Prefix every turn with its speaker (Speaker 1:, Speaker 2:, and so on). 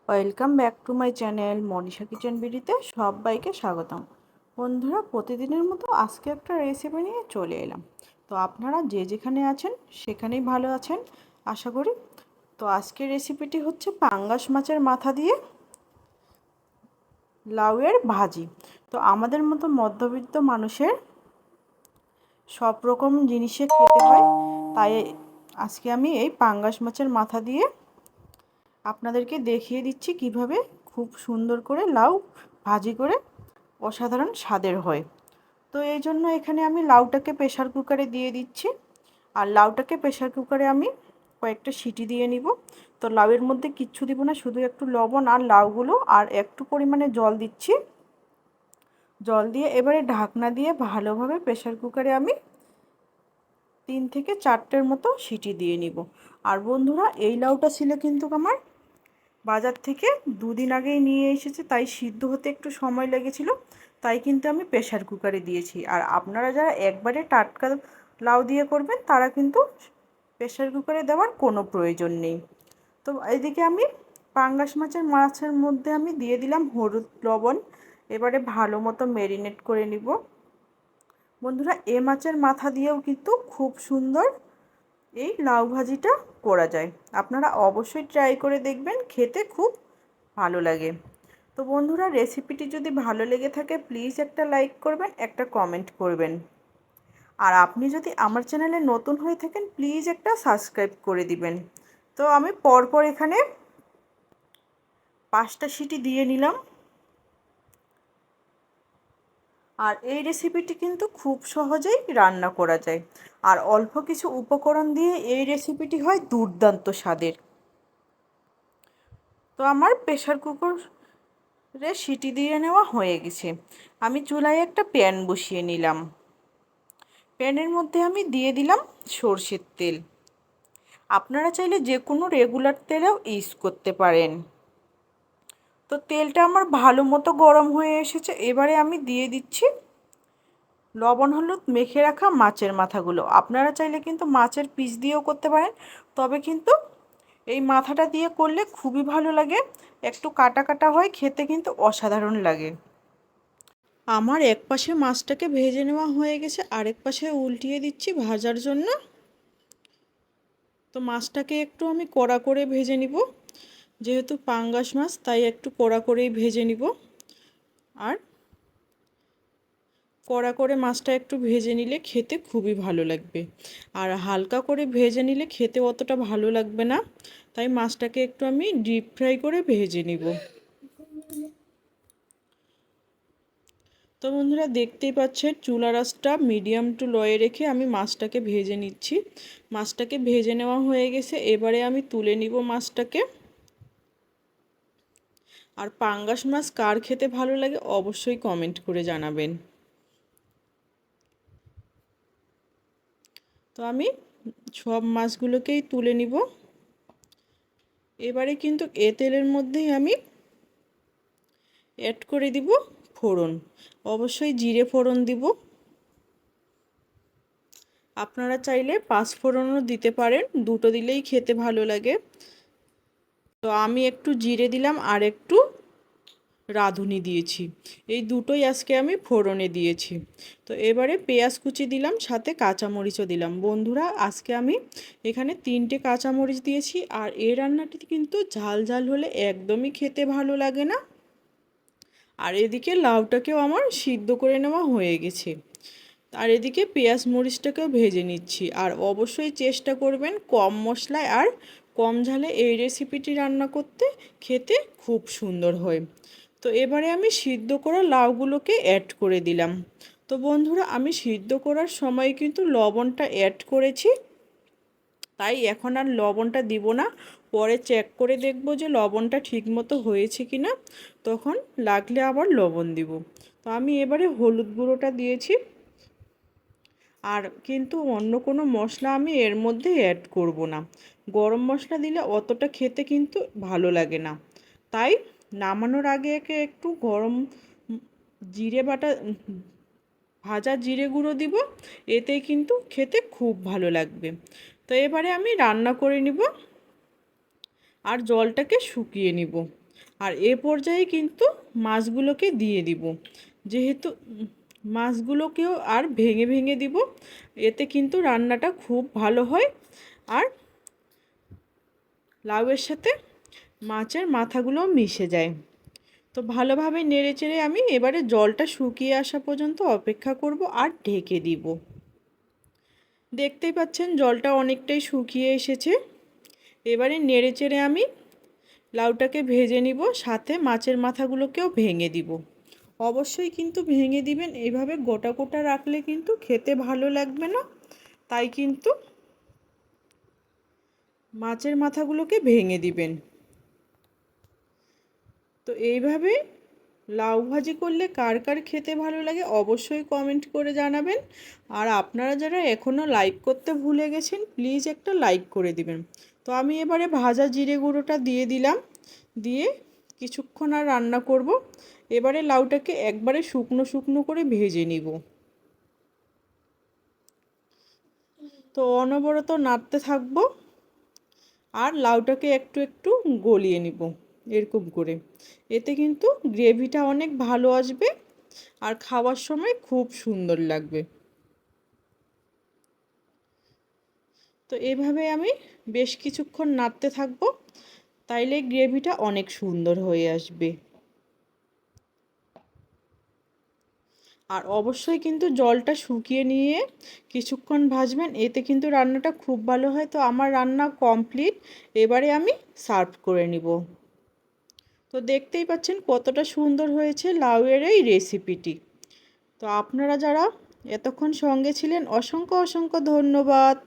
Speaker 1: Welcome back to my channel Manisha kitchen বিডিতে সবাইকে স্বাগতম। বন্ধুরা, প্রতিদিনের মতো আজকে একটা রেসিপি নিয়ে চলে এলাম। তো আপনারা যে যেখানে আছেন সেখানেই ভালো আছেন আশা করি। তো আজকের রেসিপিটি হচ্ছে পাঙ্গাস মাছের মাথা দিয়ে লাউয়ের ভাজি। তো আমাদের মতো মধ্যবিত্ত মানুষের সব রকম জিনিসে খেতে হয়, তাই আজকে আমি এই পাঙ্গাস মাছের মাথা দিয়ে আপনাদেরকে দেখিয়ে দিচ্ছি কিভাবে খুব সুন্দর করে লাউ ভাজি করে অসাধারণ স্বাদের হয়। তো এই জন্য এখানে আমি লাউটাকে প্রেশার কুকারে দিয়ে দিচ্ছি। আর লাউটাকে প্রেশার কুকারে আমি কয়েকটা সিটি দিয়ে নিব। তো লাউয়ের মধ্যে কিচ্ছু দিব না, শুধু একটু লবণ আর লাউগুলো আর একটু পরিমাণে জল দিচ্ছি। জল দিয়ে এবারে ঢাকনা দিয়ে ভালোভাবে প্রেশার কুকারে আমি 3 থেকে 4টের মতো সিটি দিয়ে নিব। আর বন্ধুরা, এই লাউটা ছিল কিন্তু আমার বাজার থেকে 2 দিন আগেই নিয়ে এসেছে, তাই সিদ্ধ হতে একটু সময় লেগেছিল, তাই কিন্তু আমি প্রেশার কুকারে দিয়েছি। আর আপনারা যারা একবারে টাটকা লাউ দিয়ে করবেন তারা কিন্তু প্রেশার কুকারে দেওয়ার কোনো প্রয়োজন নেই। তো এদিকে আমি মাছের মধ্যে আমি দিয়ে দিলাম হলুদ লবণ। এবারে ভালো মতো ম্যারিনেট করে নিব। বন্ধুরা, এ মাছের মাথা দিয়েও কিন্তু খুব সুন্দর এই লাউ ভাজিটা করা যায়। আপনারা অবশ্যই ট্রাই করে দেখবেন, খেতে খুব ভালো লাগে। তো বন্ধুরা, রেসিপিটি যদি ভালো লেগে থাকে প্লিজ একটা লাইক করবেন, একটা কমেন্ট করবেন। আর আপনি যদি আমার চ্যানেলে নতুন হয়ে থাকেন প্লিজ একটা সাবস্ক্রাইব করে দিবেন। তো আমি পরপর এখানে 5টা সিটি দিয়ে নিলাম। আর এই রেসিপিটি কিন্তু খুব সহজেই রান্না করা যায়। আর অল্প কিছু উপকরণ দিয়ে এই রেসিপিটি হয় দুর্দান্ত স্বাদের। তো আমার প্রেশার কুকারে সিটি দিয়ে নেওয়া হয়ে গেছে। আমি চুলায় একটা প্যান বসিয়ে নিলাম। প্যানের মধ্যে আমি দিয়ে দিলাম সর্ষের তেল। আপনারা চাইলে যে কোনো রেগুলার তেলেও ইউজ করতে পারেন। তো তেলটা আমার ভালো মতো গরম হয়ে এসেছে। এবারে আমি দিয়ে দিচ্ছি লবণ হলুদ মেখে রাখা মাছের মাথাগুলো। আপনারা চাইলে কিন্তু মাছের পিস দিয়েও করতে পারেন, তবে কিন্তু এই মাথাটা দিয়ে করলে খুবই ভালো লাগে। একটু কাটা কাটা হয়, খেতে কিন্তু অসাধারণ লাগে। আমার এক পাশে মাছটাকে ভেজে নেওয়া হয়ে গেছে, আরেক পাশে উল্টিয়ে দিচ্ছি ভাজার জন্য। তো মাছটাকে একটু আমি কড়া করে ভেজে নিব, যেহেতু পাঙ্গাস মাছ তাই একটু কড়া করেই ভেজে নিব। আর কড়া করে মাছটা একটু ভেজে নিলে খেতে খুবই ভালো লাগবে। আর হালকা করে ভেজে নিলে খেতে অতটা ভালো লাগবে না, তাই মাছটাকে একটু আমি ডিপ ফ্রাই করে ভেজে নিব। তো বন্ধুরা, দেখতেই পাচ্ছেন চুলা আঁচটা মিডিয়াম টু লোয়ে রেখে আমি মাছটাকে ভেজে নিচ্ছি। মাছটাকে ভেজে নেওয়া হয়ে গেছে, এবারে আমি তুলে নিব মাছটাকে। আর পাঙ্গাস মাছ কার খেতে ভালো লাগে অবশ্যই কমেন্ট করে জানাবেন। তো আমি সব মাছগুলোকেই তুলে নিব। এবারে কিন্তু এ তেলের মধ্যেই আমি অ্যাড করে দিব ফোড়ন। অবশ্যই জিরে ফোড়ন দিব। আপনারা চাইলে 5 ফোড়নও দিতে পারেন, দুটো দিলেই খেতে ভালো লাগে। তো আমি একটু জিরে দিলাম আর একটু রাঁধুনি দিয়েছি, এই দুটোই আজকে আমি ফোড়নে দিয়েছি। তো এবারে পেঁয়াজ কুচি দিলাম, সাথে কাঁচামরিচও দিলাম। বন্ধুরা, আজকে আমি এখানে 3টে কাঁচামরিচ দিয়েছি। আর এই রান্নাটি কিন্তু ঝাল ঝাল হলে একদমই খেতে ভালো লাগে না। আর এদিকে লাউটাকেও আমার সিদ্ধ করে নেওয়া হয়ে গেছে। আর এদিকে পেঁয়াজ মরিচটাকেও ভেজে নিচ্ছি। আর অবশ্যই চেষ্টা করবেন কম মশলায় আর কম ঝালে এই রেসিপিটি রান্না করতে, খেতে খুব সুন্দর হয়। তো এবারে আমি সিদ্ধ করা লাউগুলোকে অ্যাড করে দিলাম। তো বন্ধুরা, আমি সিদ্ধ করার সময় কিন্তু লবণটা অ্যাড করেছি, তাই এখন আর লবণটা দিব না। পরে চেক করে দেখব যে লবণটা ঠিকমতো হয়েছে কি না, তখন লাগলে আবার লবণ দিব। তো আমি এবারে হলুদ গুঁড়োটা দিয়েছি। আর কিন্তু অন্য কোনো মশলা আমি এর মধ্যে অ্যাড করব না। গরম মশলা দিলে অতটা খেতে কিন্তু ভালো লাগে না, তাই নামানোর আগে একটু গরম জিরে বাটা ভাজা জিরে গুঁড়ো দিব, এতে কিন্তু খেতে খুব ভালো লাগবে। তো এবারে আমি রান্না করে নিব আর জলটাকে শুকিয়ে নিব। আর এ পর্যায়ে কিন্তু মাছগুলোকে দিয়ে দিব, যেহেতু মাছগুলোকেও আর ভেঙে ভেঙে দিব, এতে কিন্তু রান্নাটা খুব ভালো হয়। আর লাউয়ের সাথে মাছের মাথাগুলো মিশে যায়। তো ভালোভাবে নেড়েচেড়ে আমি এবারে জলটা শুকিয়ে আসা পর্যন্ত অপেক্ষা করব আর ঢেকে দিব। দেখতেই পাচ্ছেন জলটা অনেকটাই শুকিয়ে এসেছে। এবারে নেড়েচেড়ে আমি লাউটাকে ভেজে নিব, সাথে মাছের মাথাগুলোকেও ভেঙে দিব। অবশ্যই কিন্তু ভেঙে দিবেন, এইভাবে গোটা গোটা রাখলে কিন্তু খেতে ভালো লাগবে না। তাই কিন্তু মাছের মাথাগুলোকে ভেঙে দিবেন। তো এইভাবে লাউ ভাজি করলে কার কার খেতে ভালো লাগে অবশ্যই কমেন্ট করে জানাবেন। আর আপনারা যারা এখনও লাইক করতে ভুলে গেছেন প্লিজ একটা লাইক করে দিবেন। তো আমি এবারে ভাজা জিরে গুঁড়োটা দিয়ে দিলাম, দিয়ে কিছুক্ষণ আর রান্না করব। এবারে লাউটাকে একবারে শুকনো শুকনো করে ভেজে নিব। তো অনবরত নাড়তে থাকবো আর লাউটাকে একটু একটু গলিয়ে নিব এরকম করে। এতে কিন্তু গ্রেভিটা অনেক ভালো আসবে আর খাওয়ার সময় খুব সুন্দর লাগবে। তো এভাবে আমি বেশ কিছুক্ষণ নাড়তে থাকবো, তাইলে গ্রেভিটা অনেক সুন্দর হয়ে আসবে। আর অবশ্যই কিন্তু জলটা শুকিয়ে নিয়ে কিছুক্ষণ ভাজবেন, এতে কিন্তু রান্নাটা খুব ভালো হয়। তো আমার রান্না কমপ্লিট, এবারে আমি সার্ভ করে নিব। তো দেখতেই পাচ্ছেন কতটা সুন্দর হয়েছে লাউয়ের এই রেসিপিটি। তো আপনারা যারা এতক্ষণ সঙ্গে ছিলেন অসংখ্য অসংখ্য ধন্যবাদ।